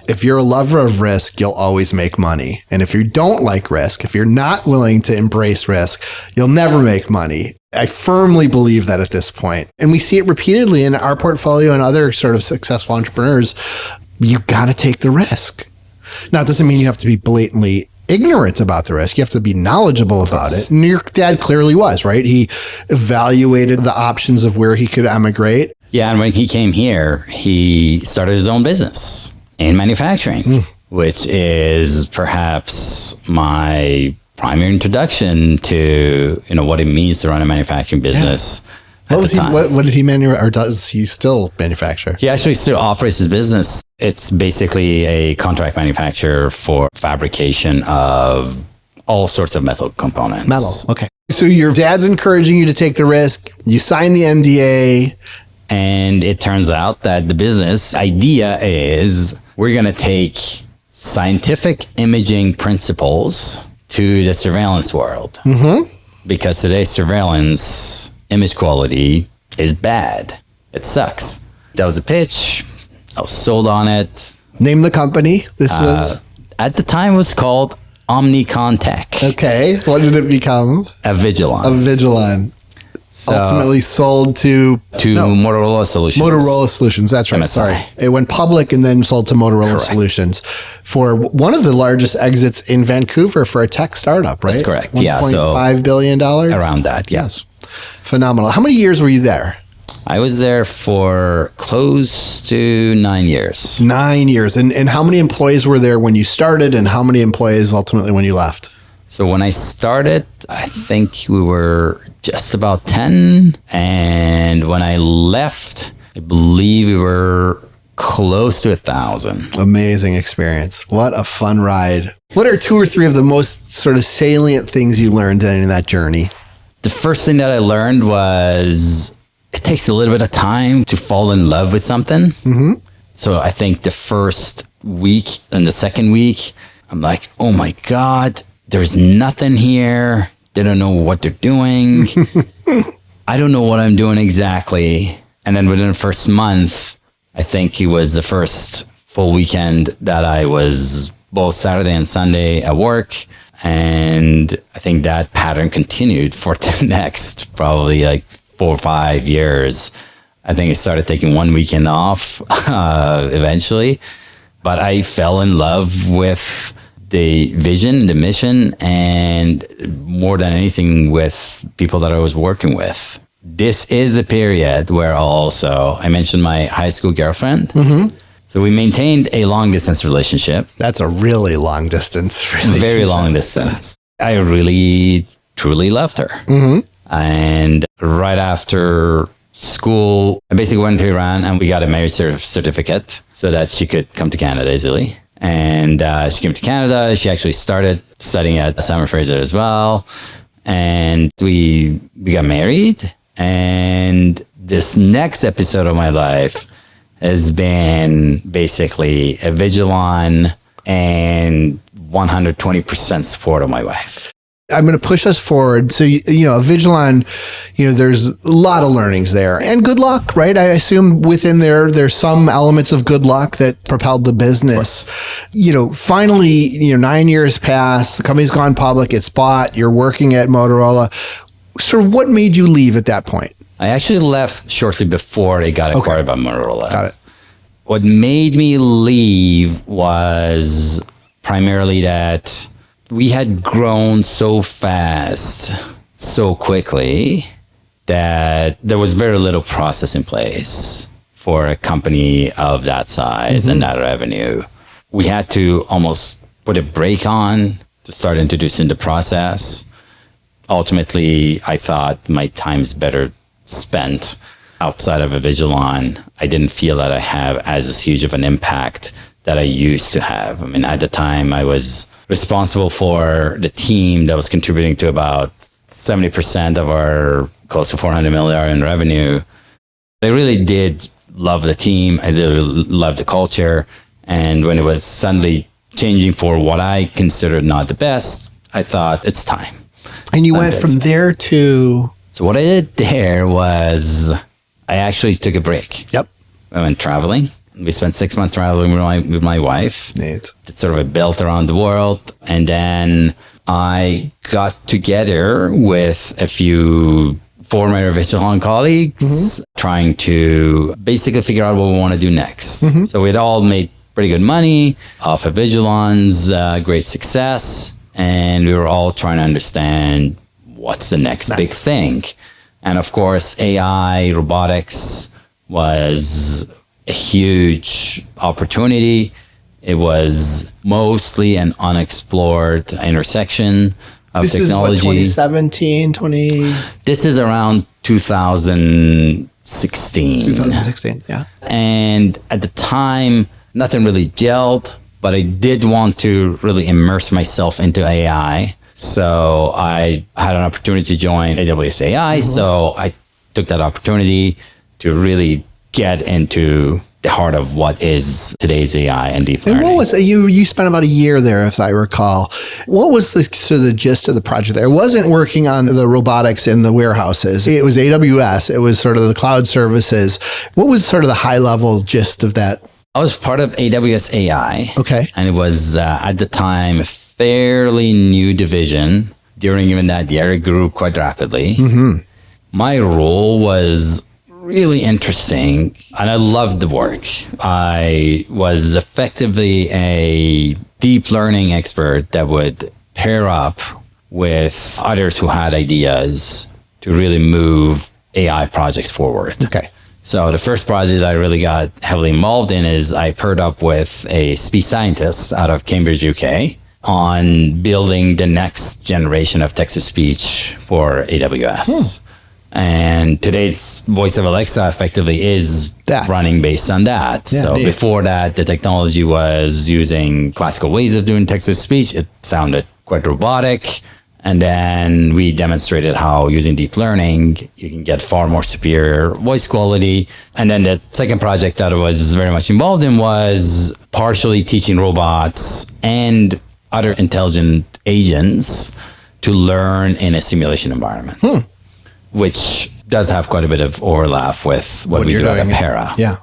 If you're a lover of risk, you'll always make money. And if you don't like risk, if you're not willing to embrace risk, you'll never make money. I firmly believe that at this point. And we see it repeatedly in our portfolio and other sort of successful entrepreneurs. You got to take the risk. Now, it doesn't mean you have to be blatantly ignorant about the risk. You have to be knowledgeable about it. And your dad clearly was, right? He evaluated the options of where he could emigrate. Yeah, and when he came here, he started his own business in manufacturing, which is perhaps my primary introduction to what it means to run a manufacturing business. What was he? What did he manufacture, or does he still manufacture? He actually still operates his business. It's basically a contract manufacturer for fabrication of all sorts of metal components. Metal. Okay. So your dad's encouraging you to take the risk. You sign the NDA. And it turns out that the business idea is we're going to take scientific imaging principles to the surveillance world. Because today's surveillance image quality is bad. It sucks. That was a pitch. I was sold on it. Name the company. This was? At the time, it was called OmniContech. Okay. What did it become? Avigilon. Avigilon. So, ultimately sold to Motorola Solutions. Motorola Solutions, that's right. MSI. Sorry. It went public and then sold to Motorola Correct. Solutions for one of the largest exits in Vancouver for a tech startup, right? That's correct. Yeah. So $1.5 billion? Around that, yeah. Yes. Phenomenal. How many years were you there? I was there for close to 9 years. 9 years. And how many employees were there when you started, and how many employees ultimately when you left? So when I started, I think we were just about 10. And when I left, I believe we were close to 1,000. Amazing experience. What a fun ride. What are 2 or 3 of the most sort of salient things you learned in that journey? The first thing that I learned was it takes a little bit of time to fall in love with something. So I think the first week and the second week, I'm like, oh my God, there's nothing here. They don't know what they're doing. I don't know what I'm doing exactly. And then within the first month, I think it was the first full weekend that I was both Saturday and Sunday at work. And I think that pattern continued for the next probably like 4 or 5 years. I think I started taking one weekend off eventually. But I fell in love with the vision, the mission, and more than anything with people that I was working with. This is a period where also, I mentioned my high school girlfriend. So we maintained a long distance relationship. That's a really long distance relationship. Very long distance. I really, truly loved her. And right after school, I basically went to Iran and we got a marriage certificate so that she could come to Canada easily. And she came to Canada. She actually started studying at Simon Fraser as well. And we got married. And this next episode of my life has been basically Avigilon and 120% support of my wife. I'm going to push us forward. So, Avigilon, there's a lot of learnings there and good luck, right? I assume within there's some elements of good luck that propelled the business. Finally, 9 years pass, the company's gone public, it's bought, you're working at Motorola. So what made you leave at that point? I actually left shortly before it got acquired by Motorola. Got it. What made me leave was primarily that we had grown so fast, so quickly, that there was very little process in place for a company of that size and that revenue. We had to almost put a brake on to start introducing the process. Ultimately, I thought my time is better spent outside of Avigilon. I didn't feel that I have as huge of an impact that I used to have. I mean, at the time, I was responsible for the team that was contributing to about 70% of our close to $400 million in revenue. I really did love the team. I did love the culture. And when it was suddenly changing for what I considered not the best, I thought it's time. And you went from there to... So what I did there was I actually took a break. Yep. I went traveling. We spent 6 months traveling with my wife. Neat. Did sort of a belt around the world. And then I got together with a few former Avigilon colleagues trying to basically figure out what we want to do next. So we'd all made pretty good money off Avigilon's great success. And we were all trying to understand what's the next big thing. And of course, AI, robotics was a huge opportunity. It was mostly an unexplored intersection of this technology. This is what, 2017, 20... This is around 2016. 2016, yeah. And at the time, nothing really gelled, but I did want to really immerse myself into AI. So I had an opportunity to join AWS AI. So I took that opportunity to really get into the heart of what is today's AI and deep learning. And what was you spent about a year there, if I recall. What was the gist of the project there? It wasn't working on the robotics in the warehouses. It was AWS. It was sort of the cloud services. What was sort of the high level gist of that? I was part of AWS AI. Okay. And it was at the time a fairly new division. During even that year, it grew quite rapidly. Mm-hmm. My role was really interesting, and I loved the work. I was effectively a deep learning expert that would pair up with others who had ideas to really move AI projects forward. Okay. So the first project I really got heavily involved in is I paired up with a speech scientist out of Cambridge, UK, on building the next generation of text-to-speech for AWS. And today's voice of Alexa effectively is running based on that. Yeah, so before that, the technology was using classical ways of doing text-to-speech. It sounded quite robotic. And then we demonstrated how using deep learning, you can get far more superior voice quality. And then the second project that I was very much involved in was partially teaching robots and other intelligent agents to learn in a simulation environment. Which does have quite a bit of overlap with what we do at Apera. Yeah.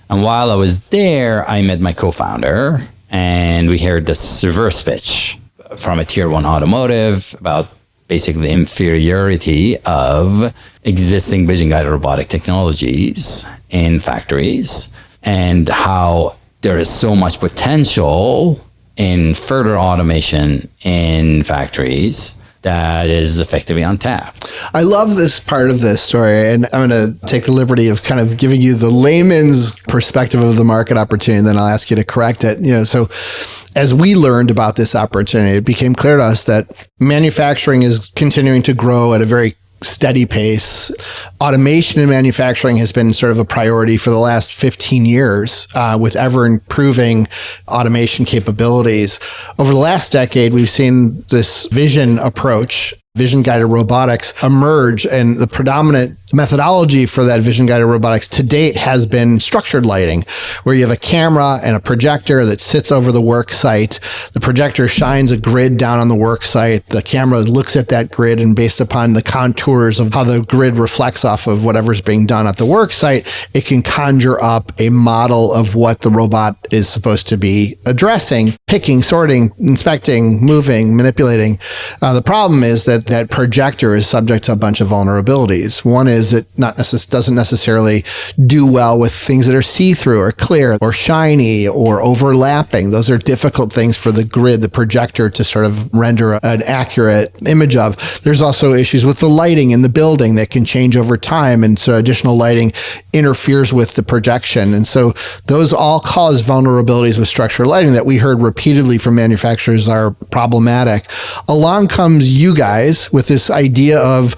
And while I was there, I met my co-founder, and we heard this reverse pitch from a tier one automotive about basically the inferiority of existing vision-guided robotic technologies in factories, and how there is so much potential in further automation in factories that is effectively untapped. I love this part of this story, and I'm going to take the liberty of kind of giving you the layman's perspective of the market opportunity, and then I'll ask you to correct it. So as we learned about this opportunity, it became clear to us that manufacturing is continuing to grow at a very steady pace. Automation in manufacturing has been sort of a priority for the last 15 years with ever improving automation capabilities. Over the last decade, we've seen this vision approach, vision-guided robotics, emerge, and the predominant methodology for that vision-guided robotics to date has been structured lighting, where you have a camera and a projector that sits over the work site. The projector shines a grid down on the work site. The camera looks at that grid, and based upon the contours of how the grid reflects off of whatever's being done at the work site, it can conjure up a model of what the robot is supposed to be addressing, picking, sorting, inspecting, moving, manipulating. The problem is that projector is subject to a bunch of vulnerabilities. One is it doesn't necessarily do well with things that are see-through or clear or shiny or overlapping. Those are difficult things for the grid, the projector, to sort of render an accurate image of. There's also issues with the lighting in the building that can change over time, and so additional lighting interferes with the projection. And so those all cause vulnerabilities with structured lighting that we heard repeatedly from manufacturers are problematic. Along comes you guys with this idea of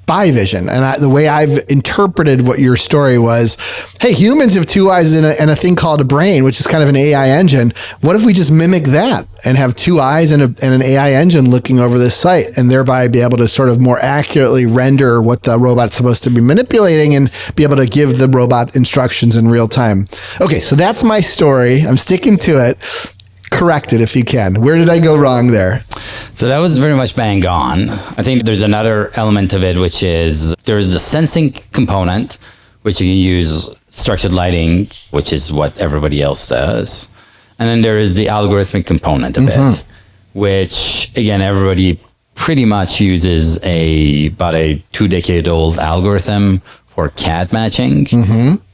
bivision. And the way I've interpreted what your story was, hey, humans have two eyes and a thing called a brain, which is kind of an AI engine. What if we just mimic that and have two eyes and an AI engine looking over this site, and thereby be able to sort of more accurately render what the robot's supposed to be manipulating and be able to give the robot instructions in real time? Okay, so that's my story. I'm sticking to it. Correct it if you can. Where did I go wrong there? So that was very much bang on. I think there's another element of it, which is there's the sensing component, which you can use structured lighting, which is what everybody else does. And then there is the algorithmic component of it, which, again, everybody pretty much uses about a 2-decade-old algorithm for CAD matching,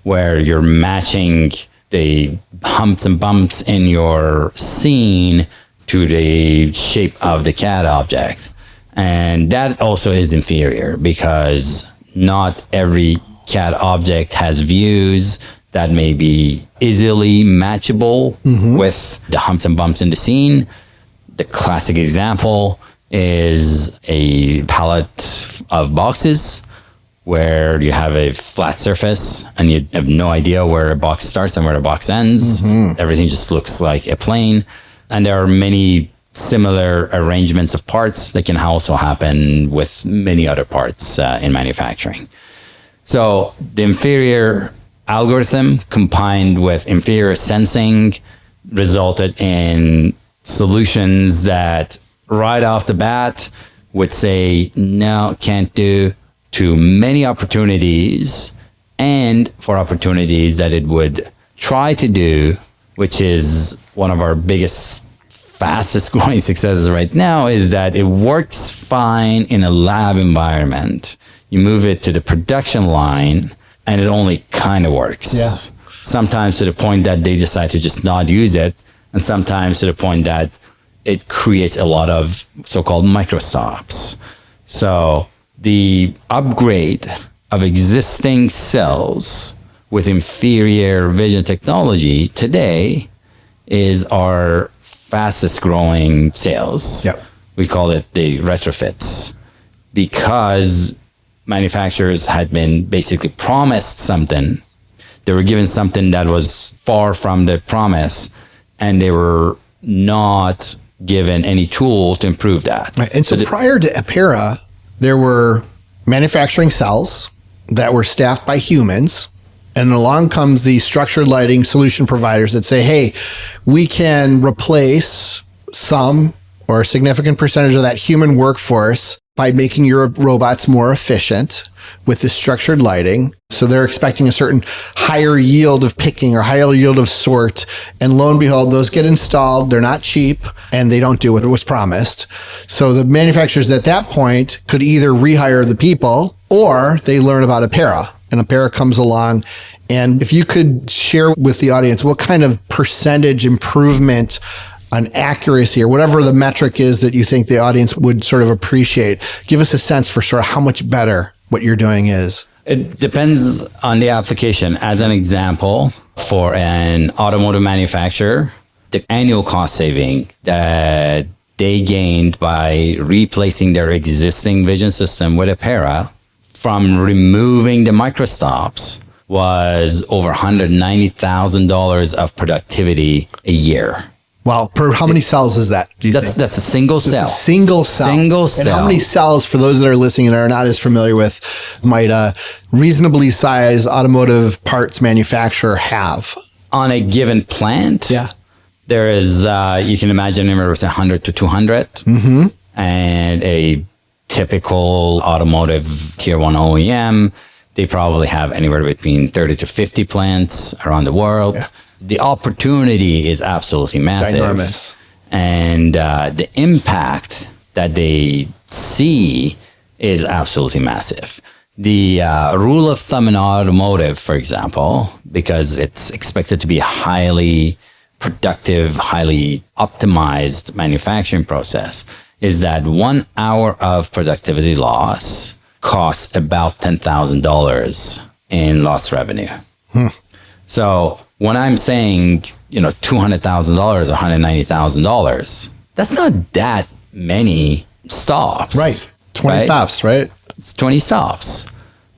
where you're matching the humps and bumps in your scene to the shape of the CAD object. And that also is inferior because not every CAD object has views that may be easily matchable with the humps and bumps in the scene. The classic example is a pallet of boxes where you have a flat surface and you have no idea where a box starts and where a box ends. Everything just looks like a plane. And there are many similar arrangements of parts that can also happen with many other parts in manufacturing. So the inferior algorithm combined with inferior sensing resulted in solutions that right off the bat would say, no, can't do, to many opportunities, and for opportunities that it would try to do, which is one of our biggest, fastest growing successes right now, is that it works fine in a lab environment. You move it to the production line and it only kind of works. Yeah. Sometimes to the point that they decide to just not use it, and sometimes to the point that it creates a lot of so-called microstops. So the upgrade of existing cells with inferior vision technology today is our fastest growing sales. Yep. We call it the retrofits, because manufacturers had been basically promised something. They were given something that was far from the promise, and they were not given any tools to improve that. Right. And so prior to Apera, there were manufacturing cells that were staffed by humans. And along comes the structured lighting solution providers that say, hey, we can replace some or a significant percentage of that human workforce by making your robots more efficient with this structured lighting. So they're expecting a certain higher yield of picking or higher yield of sort. And lo and behold, those get installed. They're not cheap and they don't do what was promised. So the manufacturers at that point could either rehire the people or they learn about Apera. And Apera comes along. And if you could share with the audience, what kind of percentage improvement on accuracy or whatever the metric is that you think the audience would sort of appreciate, give us a sense for sort of how much better what you're doing is. It depends on the application. As an example, for an automotive manufacturer, the annual cost saving that they gained by replacing their existing vision system with Apera from removing the microstops was over $190,000 of productivity a year. Wow. Per how many cells is that? Do you think? That's a single cell. A single cell. Single cell. And how many cells, for those that are listening and are not as familiar with, might a reasonably sized automotive parts manufacturer have? On a given plant, yeah, there is, you can imagine anywhere with 100 to 200. And a typical automotive tier 1 OEM, they probably have anywhere between 30 to 50 plants around the world. Yeah. The opportunity is absolutely massive. Ginormous. And the impact that they see is absolutely massive. The rule of thumb in automotive, for example, because it's expected to be a highly productive, highly optimized manufacturing process, is that 1 hour of productivity loss costs about $10,000 in lost revenue. So when I'm saying, $200,000 or $190,000, that's not that many stops. Right. 20 stops, right? It's 20 stops.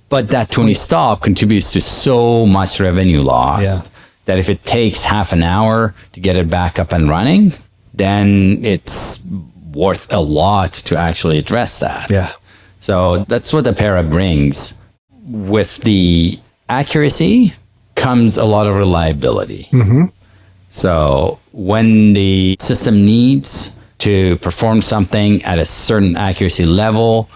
But that 20 stop contributes to so much revenue loss that if it takes half an hour to get it back up and running, then it's worth a lot to actually address that. Yeah. So that's what Apera brings. With the accuracy comes a lot of reliability. So when the system needs to perform something at a certain accuracy level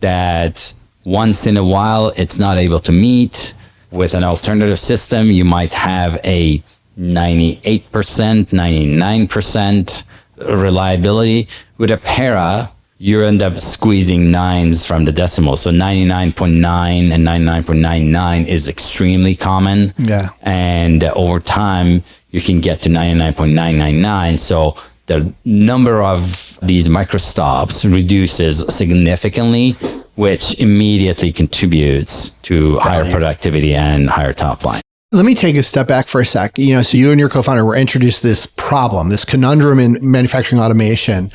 that once in a while it's not able to meet, with an alternative system, you might have a 98%, 99% reliability. With Apera, you end up squeezing nines from the decimal. So 99.9 and 99.99 is extremely common. Yeah. And over time, you can get to 99.999. So the number of these microstops reduces significantly, which immediately contributes to higher productivity and higher top line. Let me take a step back for a sec. So you and your co-founder were introduced to this problem, this conundrum in manufacturing automation.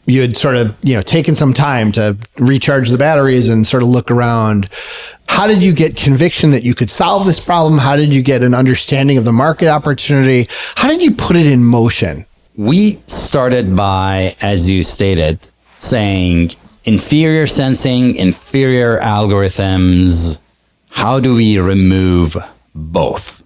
You had sort of, taken some time to recharge the batteries and sort of look around. How did you get conviction that you could solve this problem? How did you get an understanding of the market opportunity? How did you put it in motion? We started by, as you stated, saying inferior sensing, inferior algorithms. How do we remove both?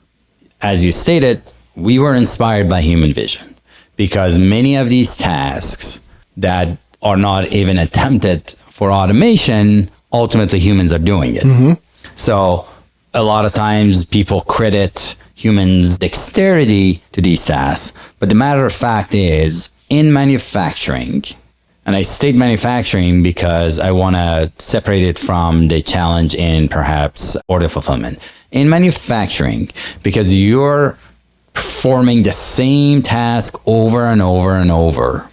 As you stated, we were inspired by human vision because many of these tasks that are not even attempted for automation, ultimately humans are doing it. Mm-hmm. So a lot of times people credit humans' dexterity to these tasks. But the matter of fact is, in manufacturing, and I state manufacturing because I want to separate it from the challenge in perhaps order fulfillment. In manufacturing, because you're performing the same task over and over and over,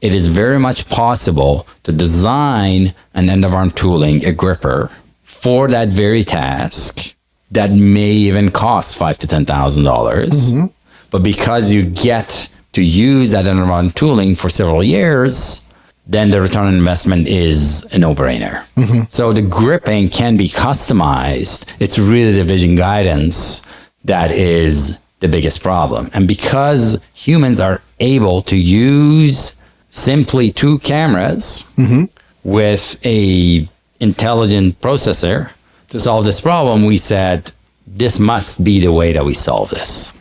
it is very much possible to design an end-of-arm tooling, a gripper, for that very task that may even cost $5,000 to $10,000. Mm-hmm. But because you get to use that end-of-arm tooling for several years, then the return on investment is a no-brainer. Mm-hmm. So the gripping can be customized. It's really the vision guidance that is the biggest problem. And because humans are able to use simply two cameras mm-hmm. with a intelligent processor to solve this problem, we said, this must be the way that we solve this.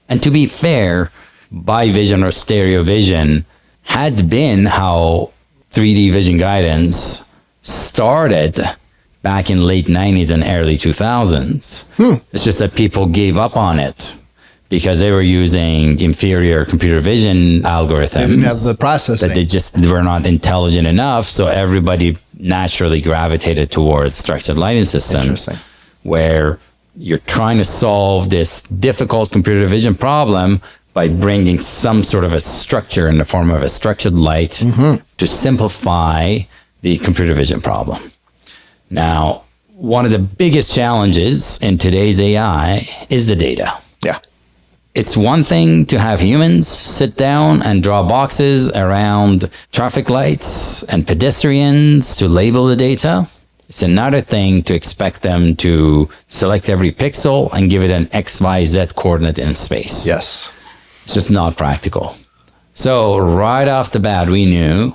And to be fair, bivision or stereo vision had been how 3D vision guidance started back in late 90s and early 2000s. It's just that people gave up on it because they were using inferior computer vision algorithms. They didn't have the processing. That they just were not intelligent enough. So everybody naturally gravitated towards structured lighting systems where you're trying to solve this difficult computer vision problem by bringing some sort of a structure in the form of a structured light mm-hmm. to simplify the computer vision problem. Now, one of the biggest challenges in today's AI is the data. Yeah. It's one thing to have humans sit down and draw boxes around traffic lights and pedestrians to label the data. It's another thing to expect them to select every pixel and give it an XYZ coordinate in space. Yes. It's just not practical. So right off the bat, we knew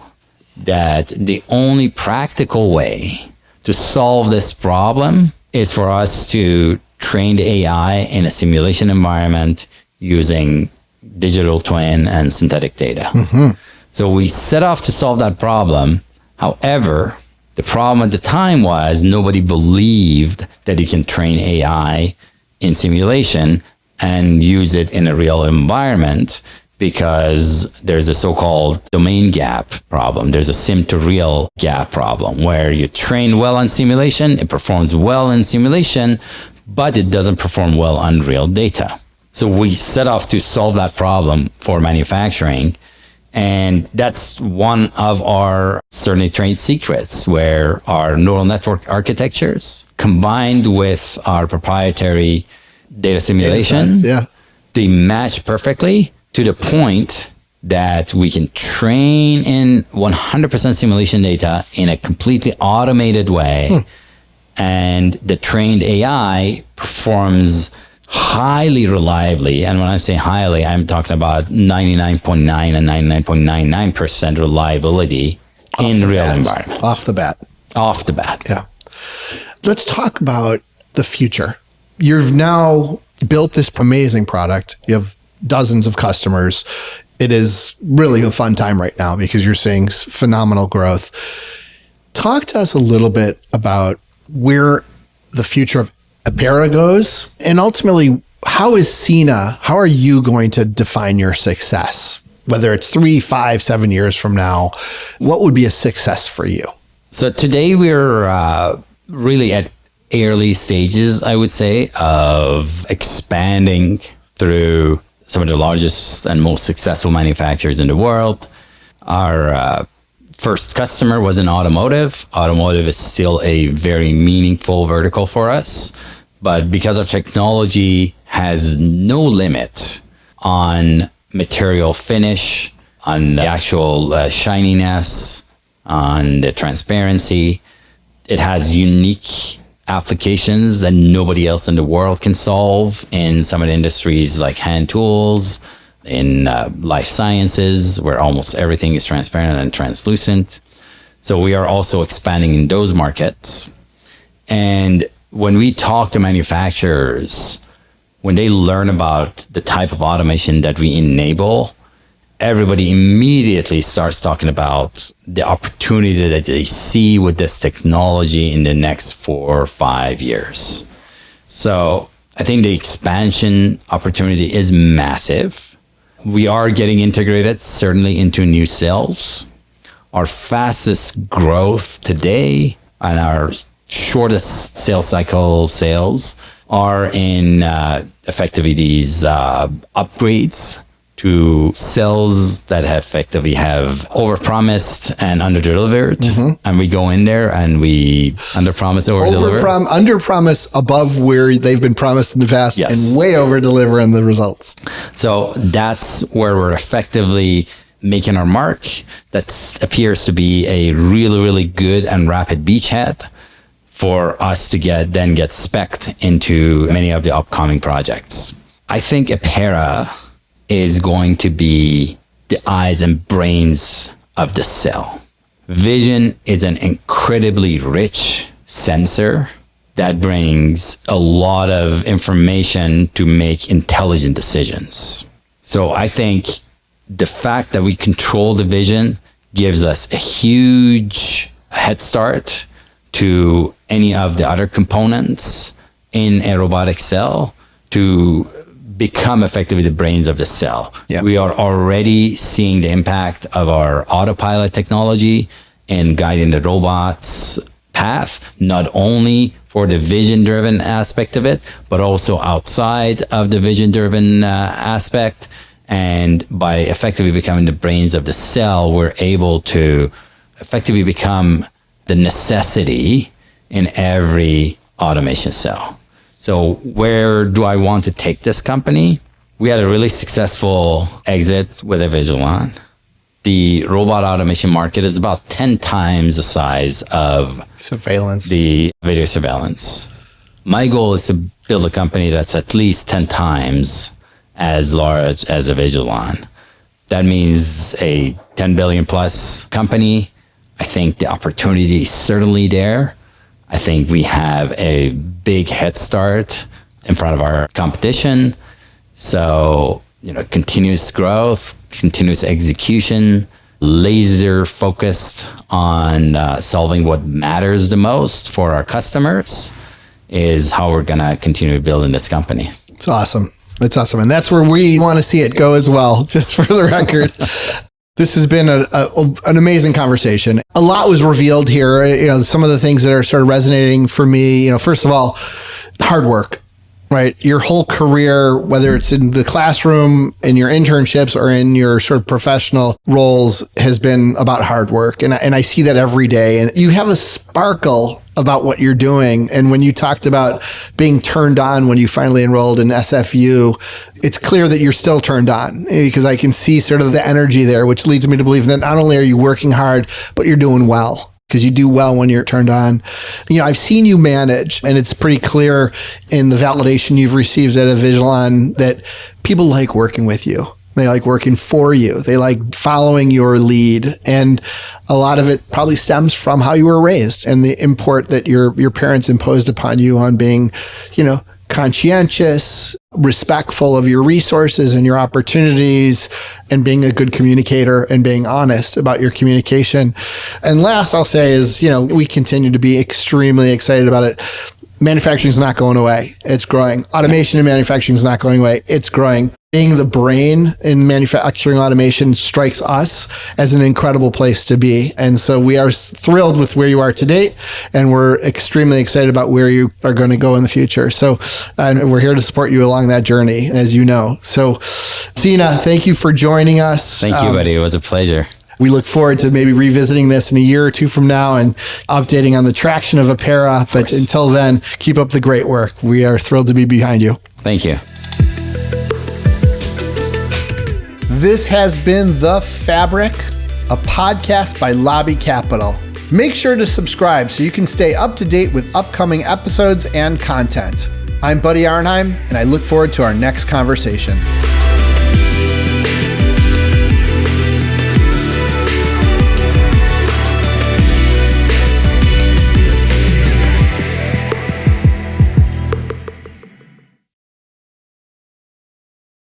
that the only practical way to solve this problem is for us to train the AI in a simulation environment using digital twin and synthetic data. Mm-hmm. So we set off to solve that problem. However, the problem at the time was nobody believed that you can train AI in simulation and use it in a real environment because there's a so-called domain gap problem. There's a sim to real gap problem where you train well on simulation, it performs well in simulation, but it doesn't perform well on real data. So we set off to solve that problem for manufacturing. And that's one of our certainly trade secrets, where our neural network architectures combined with our proprietary data simulation, they match perfectly to the point that we can train in 100% simulation data in a completely automated way. And the trained AI performs highly reliably. And when I say highly, I'm talking about 99.9 and 99.99% reliability in real environments. Off the bat. Yeah. Let's talk about the future. You've now built this amazing product. You have dozens of customers. It is really a fun time right now because you're seeing phenomenal growth. Talk to us a little bit about where the future of Apera goes, and ultimately, how are you going to define your success? Whether it's 3, 5, 7 years from now, what would be a success for you? So today we're really at early stages, I would say, of expanding through some of the largest and most successful manufacturers in the world. Our first customer was in automotive. Automotive is still a very meaningful vertical for us, but because our technology has no limit on material finish, on the actual shininess, on the transparency, it has unique applications that nobody else in the world can solve in some of the industries like hand tools, in life sciences, where almost everything is transparent and translucent. So we are also expanding in those markets. And when we talk to manufacturers, when they learn about the type of automation that we enable, everybody immediately starts talking about the opportunity that they see with this technology in the next 4 or 5 years. So I think the expansion opportunity is massive. We are getting integrated certainly into new sales. Our fastest growth today and our shortest sales cycle sales are in effectively these upgrades to cells that effectively have overpromised and underdelivered. And we go in there and we underpromise, overdeliver. Underpromise above where they've been promised in the past, Yes. and way overdeliver in the results. So that's where we're effectively making our mark. That appears to be a really, really good and rapid beachhead for us to get spec'd into many of the upcoming projects. I think Apera is going to be the eyes and brains of the cell. Vision is an incredibly rich sensor that brings a lot of information to make intelligent decisions. So I think the fact that we control the vision gives us a huge head start to any of the other components in a robotic cell to become effectively the brains of the cell. Yeah. We are already seeing the impact of our autopilot technology in guiding the robot's path, not only for the vision-driven aspect of it, but also outside of the vision-driven aspect. And by effectively becoming the brains of the cell, we're able to effectively become the necessity in every automation cell. So where do I want to take this company? We had a really successful exit with Avigilon. The robot automation market is about 10 times the size of Surveillance. the video surveillance. My goal is to build a company that's at least 10 times as large as Avigilon. That means a 10 billion plus company. I think the opportunity is certainly there. I think we have a big head start in front of our competition. So, continuous growth, continuous execution, laser focused on solving what matters the most for our customers is how we're going to continue building this company. It's awesome. It's awesome. And that's where we want to see it go as well, just for the record. This has been an amazing conversation. A lot was revealed here. Some of the things that are sort of resonating for me, first of all, hard work, right? Your whole career, whether it's in the classroom, in your internships, or in your sort of professional roles, has been about hard work. And I see that every day. And you have a sparkle about what you're doing. And when you talked about being turned on when you finally enrolled in SFU, it's clear that you're still turned on, because I can see sort of the energy there, which leads me to believe that not only are you working hard, but you're doing well, because you do well when you're turned on. I've seen you manage, and it's pretty clear in the validation you've received at Avigilon that people like working with you. They like working for you. They like following your lead. And a lot of it probably stems from how you were raised and the import that your parents imposed upon you on being, conscientious, respectful of your resources and your opportunities, and being a good communicator and being honest about your communication. And last I'll say is, we continue to be extremely excited about it. Manufacturing is not going away. It's growing. Automation in manufacturing is not going away. It's growing. being the brain in manufacturing automation strikes us as an incredible place to be. And so we are thrilled with where you are to date, and we're extremely excited about where you are going to go in the future. So we're here to support you along that journey, as you know. So Sina, thank you for joining us. Thank you, buddy. It was a pleasure. We look forward to maybe revisiting this in a year or two from now and updating on the traction of Apera. But until then, keep up the great work. We are thrilled to be behind you. Thank you. This has been The Fabric, a podcast by Lobby Capital. Make sure to subscribe so you can stay up to date with upcoming episodes and content. I'm Buddy Arnheim, and I look forward to our next conversation.